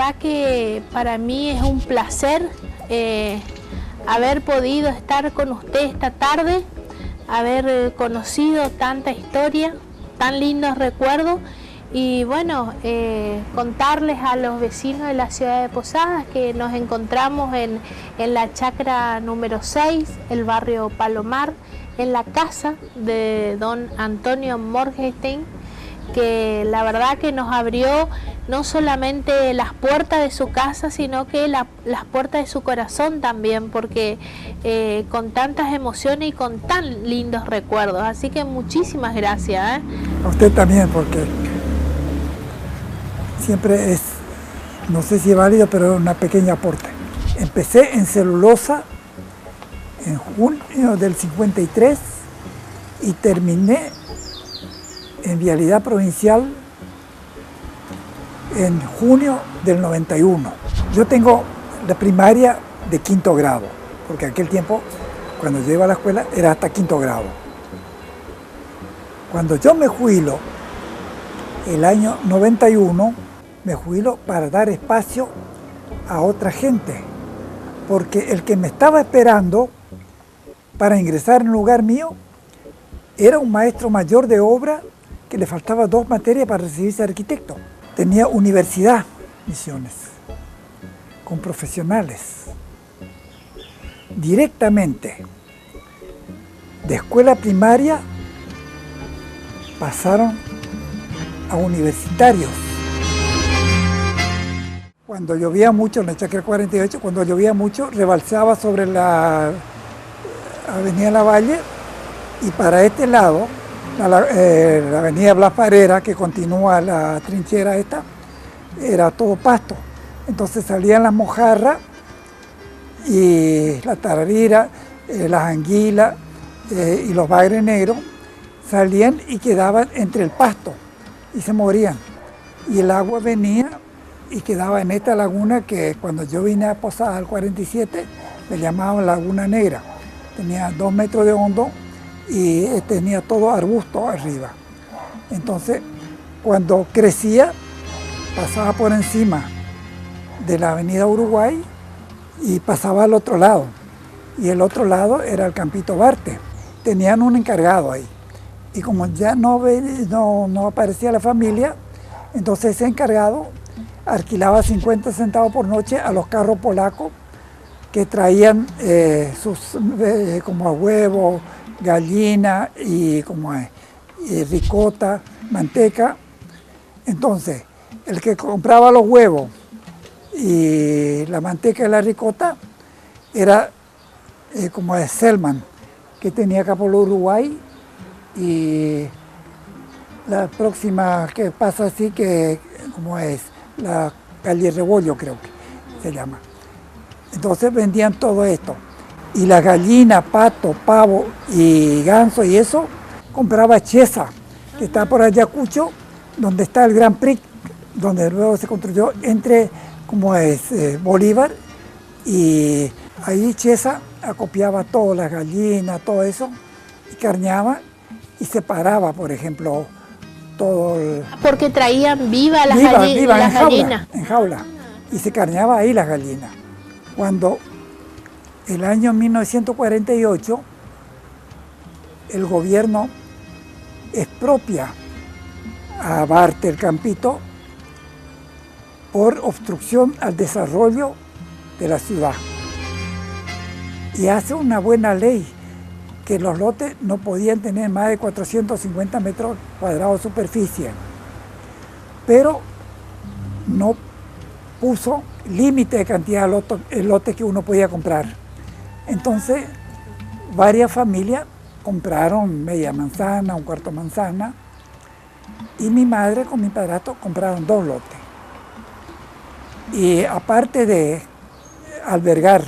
verdad que para mí es un placer haber podido estar con usted esta tarde, haber conocido tanta historia, tan lindos recuerdos y bueno, contarles a los vecinos de la ciudad de Posadas que nos encontramos en la chacra número 6, el barrio Palomar, en la casa de don Antonio Morgenstern, que la verdad que nos abrió no solamente las puertas de su casa, sino que las puertas de su corazón también, porque con tantas emociones y con tan lindos recuerdos. Así que muchísimas gracias. A usted también, porque siempre es, no sé si es válido, pero es una pequeña aporte. Empecé en celulosa en junio del 53 y terminé en vialidad provincial en junio del 91. Yo tengo la primaria de 5º grado, porque en aquel tiempo, cuando yo iba a la escuela, era hasta 5º grado. Cuando yo me jubilo, el año 91, me jubilo para dar espacio a otra gente, porque el que me estaba esperando para ingresar en lugar mío era un maestro mayor de obra que le faltaba 2 materias para recibirse de arquitecto. Tenía universidad, Misiones, con profesionales. Directamente de escuela primaria pasaron a universitarios. Cuando llovía mucho, en la chacra 48, cuando llovía mucho, rebalsaba sobre la avenida Lavalle y para este lado, la avenida Blas Parera, que continúa la trinchera esta, era todo pasto. Entonces salían las mojarras y la tararira, las anguilas y los bagres negros, salían y quedaban entre el pasto y se morían. Y el agua venía y quedaba en esta laguna que cuando yo vine a Posadas al 47, le llamaban Laguna Negra. Tenía 2 metros de hondo y tenía todo arbusto arriba. Entonces, cuando crecía, pasaba por encima de la avenida Uruguay y pasaba al otro lado. Y el otro lado era el Campito Barte. Tenían un encargado ahí. Y como ya no aparecía la familia, entonces ese encargado alquilaba 50 centavos por noche a los carros polacos que traían como huevos, gallina y ricota, manteca. Entonces, el que compraba los huevos y la manteca y la ricota era como de Selman, que tenía acá por Uruguay, y la próxima que pasa así, que como es la calle Rebollo, creo que se llama. Entonces vendían todo esto. Y la gallina, pato, pavo y ganso y eso, compraba Chesa, que está por Ayacucho, donde está el Grand Prix, donde luego se construyó entre, Bolívar, y ahí Chesa acopiaba todas las gallinas, todo eso, y carneaba y separaba, por ejemplo, todo el... Porque traían vivas las gallinas. En jaula, y se carneaba ahí las gallinas. Cuando el año 1948 el gobierno expropia a Barte el Campito por obstrucción al desarrollo de la ciudad. Y hace una buena ley que los lotes no podían tener más de 450 metros cuadrados de superficie, pero no puso límite de cantidad de lotes que uno podía comprar. Entonces, varias familias compraron media manzana, un cuarto manzana, y mi madre con mi padrastro compraron 2 lotes. Y aparte de albergar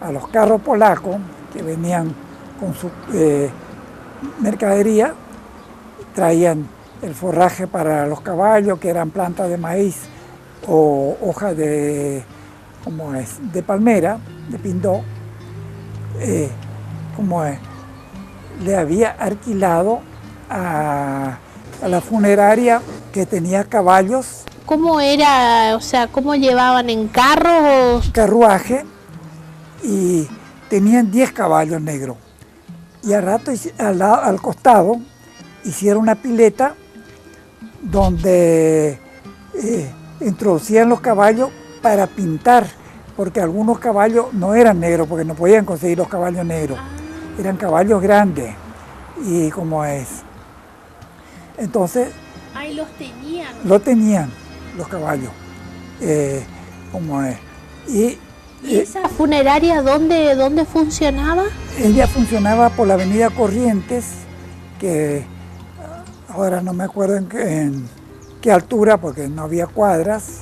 a los carros polacos que venían con su mercadería, traían el forraje para los caballos, que eran plantas de maíz o hojas de palmera, de pindó. Le había alquilado a la funeraria que tenía caballos cómo era? O sea, ¿cómo llevaban en carros? Carruaje, y tenían 10 caballos negros. Y al rato, al costado, hicieron una pileta donde introducían los caballos para pintar, porque algunos caballos no eran negros, porque no podían conseguir los caballos negros. Eran caballos grandes, y como es. Entonces... Ahí los tenían. Lo tenían, los caballos, como es. ¿Y esa funeraria dónde funcionaba? Ella funcionaba por la avenida Corrientes, que ahora no me acuerdo en qué altura, porque no había cuadras,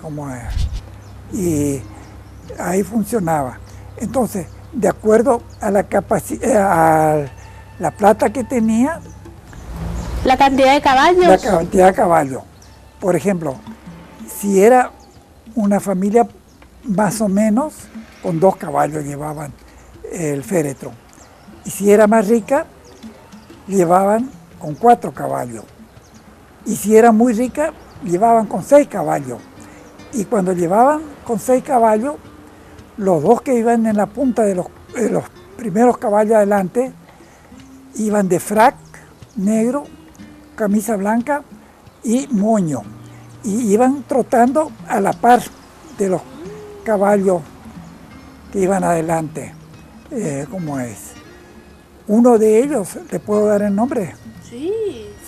como es. Y ahí funcionaba. Entonces, de acuerdo a la capacidad, a la plata que tenía, ¿la cantidad de caballos? La cantidad de caballos. Por ejemplo, si era una familia más o menos, con 2 caballos llevaban el féretro. Y si era más rica, llevaban con 4 caballos. Y si era muy rica, llevaban con 6 caballos. Y cuando llevaban con 6 caballos, los 2 que iban en la punta de los primeros caballos adelante, iban de frac negro, camisa blanca y moño. Y iban trotando a la par de los caballos que iban adelante, como es. Uno de ellos, ¿le puedo dar el nombre? Sí.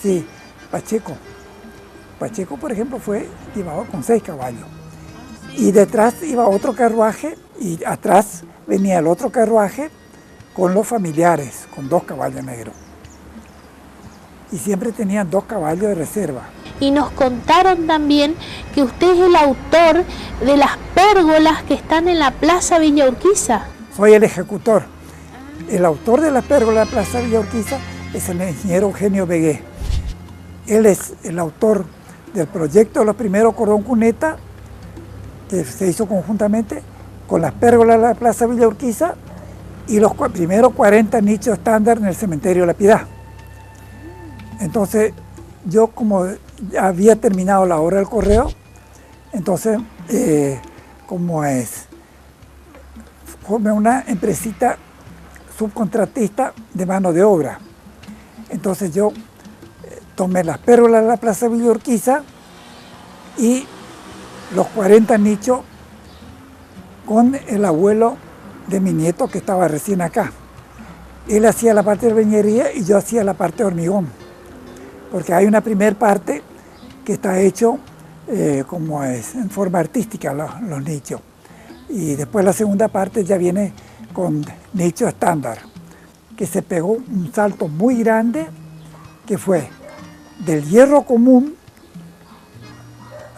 Sí, Pacheco. Pacheco, por ejemplo, llevaba con 6 caballos. Sí. Y detrás iba otro carruaje, y atrás venía el otro carruaje con los familiares, con 2 caballos negros. Y siempre tenían 2 caballos de reserva. Y nos contaron también que usted es el autor de las pérgolas que están en la Plaza Villa Urquiza. Soy el ejecutor. El autor de las pérgolas de la Plaza Villa Urquiza es el ingeniero Eugenio Begué. Él es el autor del proyecto de los primeros cordón cuneta, que se hizo conjuntamente con las pérgolas de la Plaza Villa Urquiza y los primeros 40 nichos estándar en el cementerio de La Piedad. Entonces, yo como había terminado la obra del correo, entonces, como es, formé una empresita subcontratista de mano de obra. Entonces yo tomé las pérgolas de la Plaza Villa Urquiza y los 40 nichos con el abuelo de mi nieto que estaba recién acá. Él hacía la parte de albañilería y yo hacía la parte de hormigón. Porque hay una primer parte que está hecho como es, en forma artística los nichos. Y después la segunda parte ya viene con nicho estándar, que se pegó un salto muy grande, que fue del hierro común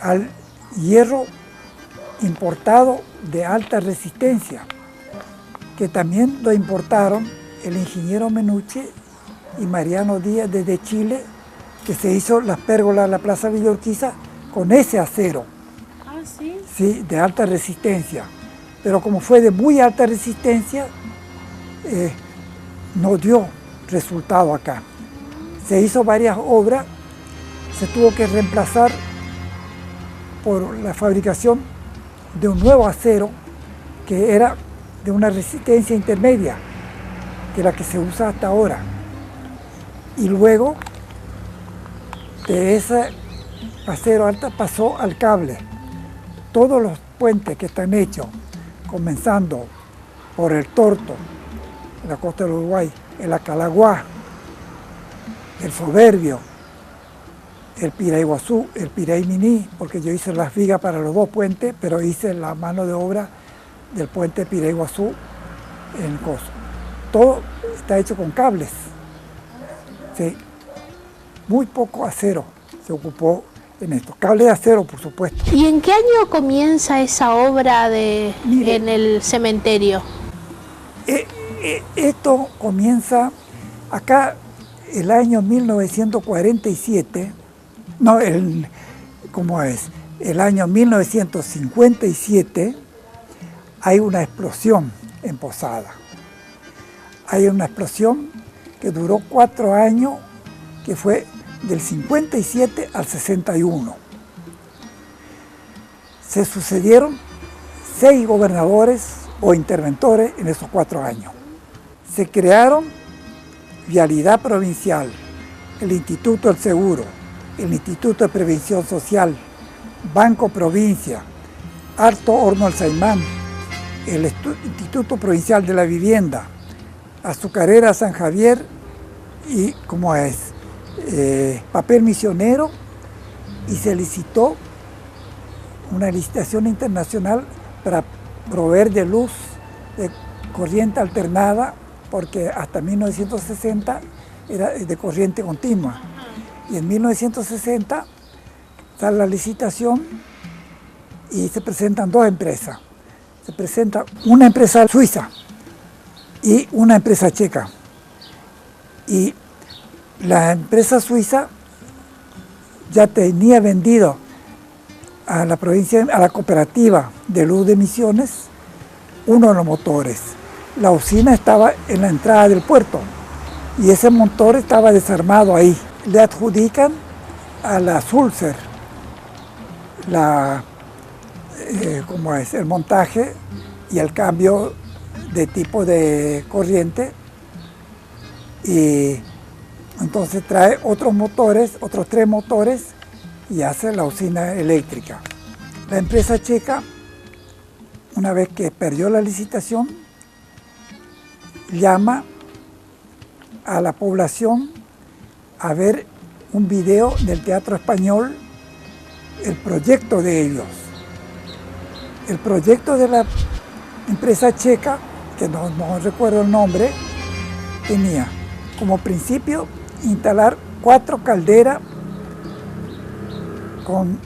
al hierro importado de alta resistencia, que también lo importaron el ingeniero Menuche y Mariano Díaz desde Chile, que se hizo las pérgolas de la Plaza Villa Urquiza con ese acero. Ah, ¿sí? Sí, de alta resistencia. Pero como fue de muy alta resistencia, no dio resultado acá. Se hizo varias obras, se tuvo que reemplazar por la fabricación de un nuevo acero que era de una resistencia intermedia, que es la que se usa hasta ahora. Y luego de ese acero alta pasó al cable. Todos los puentes que están hechos, comenzando por el Torto, en la costa del Uruguay, el Acalaguá, el Soberbio, el Piraiguazú, el Piraiminí, porque yo hice las vigas para los 2 puentes, pero hice la mano de obra del puente Piraiguazú en Coso. Todo está hecho con cables. Sí. Muy poco acero se ocupó en esto. Cable de acero, por supuesto. ¿Y en qué año comienza esa obra en el cementerio? Esto comienza acá el año 1947, no, ¿cómo es? El año 1957 hay una explosión en Posada. Hay una explosión que duró 4 años, que fue del 57 al 61. Se sucedieron 6 gobernadores o interventores en esos 4 años. Se crearon Vialidad Provincial, el Instituto del Seguro, el Instituto de Prevención Social, Banco Provincia, Alto Horno del Saimán, el Instituto Provincial de la Vivienda, Azucarera San Javier y, papel misionero, y se licitó una licitación internacional para proveer de luz de corriente alternada, porque hasta 1960 era de corriente continua. Y en 1960 sale la licitación y se presentan 2 empresas. Se presenta una empresa suiza y una empresa checa. Y la empresa suiza ya tenía vendido a la provincia, a la cooperativa de luz de Misiones, uno de los motores. La usina estaba en la entrada del puerto y ese motor estaba desarmado ahí. Le adjudican a la Sulzer el montaje y el cambio de tipo de corriente, y entonces trae otros 3 motores y hace la usina eléctrica. La empresa checa, una vez que perdió la licitación, llama a la población a ver un video del Teatro Español, el proyecto de ellos. El proyecto de la empresa checa, que no recuerdo el nombre, tenía como principio instalar 4 calderas con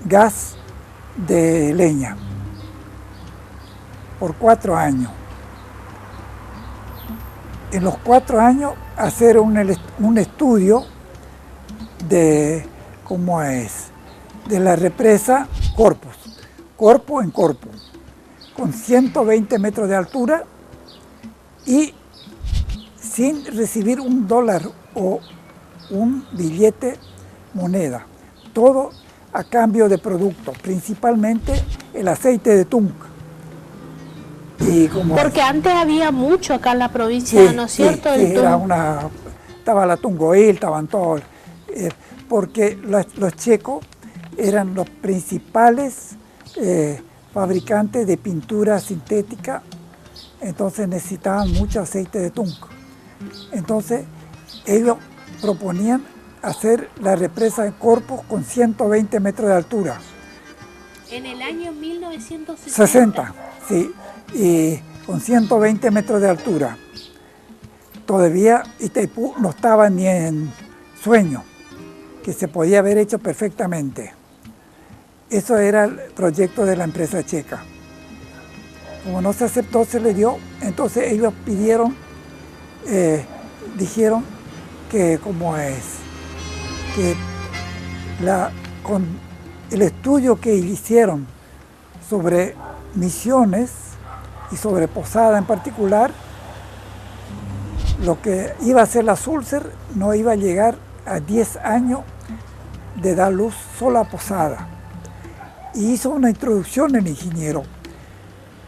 gas de leña por 4 años. En los 4 años hacer un estudio de de la represa Corpus en Corpus, con 120 metros de altura y sin recibir $1 o un billete moneda, todo a cambio de productos, principalmente el aceite de Tunk. Porque antes había mucho acá en la provincia, ¿no es cierto? Sí, estaba la Tungoil, estaban todos, porque los checos eran los principales fabricantes de pintura sintética, entonces necesitaban mucho aceite de Tunk. Entonces ellos proponían hacer la represa de Corpus con 120 metros de altura. En el año 1960. 60, sí, y con 120 metros de altura. Todavía Itaipú no estaba ni en sueño, que se podía haber hecho perfectamente. Eso era el proyecto de la empresa checa. Como no se aceptó, se le dio, entonces ellos dijeron que con el estudio que hicieron sobre Misiones y sobre Posada en particular, lo que iba a hacer la Sulzer no iba a llegar a 10 años de dar luz solo a Posada. Y hizo una introducción el ingeniero,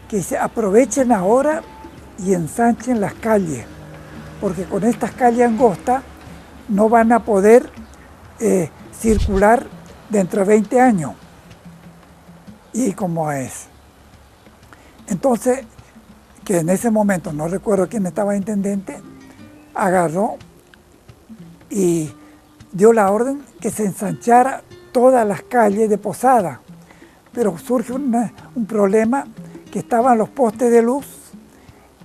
que se aprovechen ahora y ensanchen las calles, porque con estas calles angostas no van a poder circular dentro de 20 años. Y como es. Entonces, que en ese momento, no recuerdo quién estaba intendente, agarró y dio la orden que se ensanchara todas las calles de Posada. Pero surge un problema, que estaban los postes de luz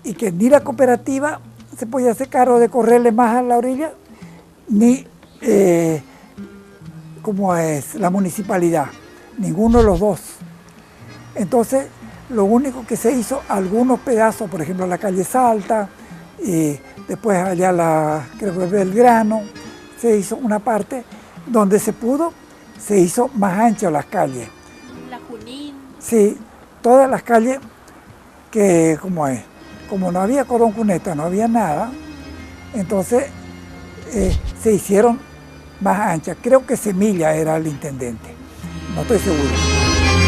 y que ni la cooperativa se podía hacer cargo de correrle más a la orilla, ni la municipalidad, ninguno de los dos. Entonces, lo único que se hizo, algunos pedazos, por ejemplo, la calle Salta, y después allá creo que Belgrano, se hizo una parte donde se pudo, se hizo más ancho las calles. La Junín. Sí, todas las calles que como no había cordón cuneta, no había nada, entonces se hicieron más anchas. Creo que Semilla era el intendente. no estoy seguro.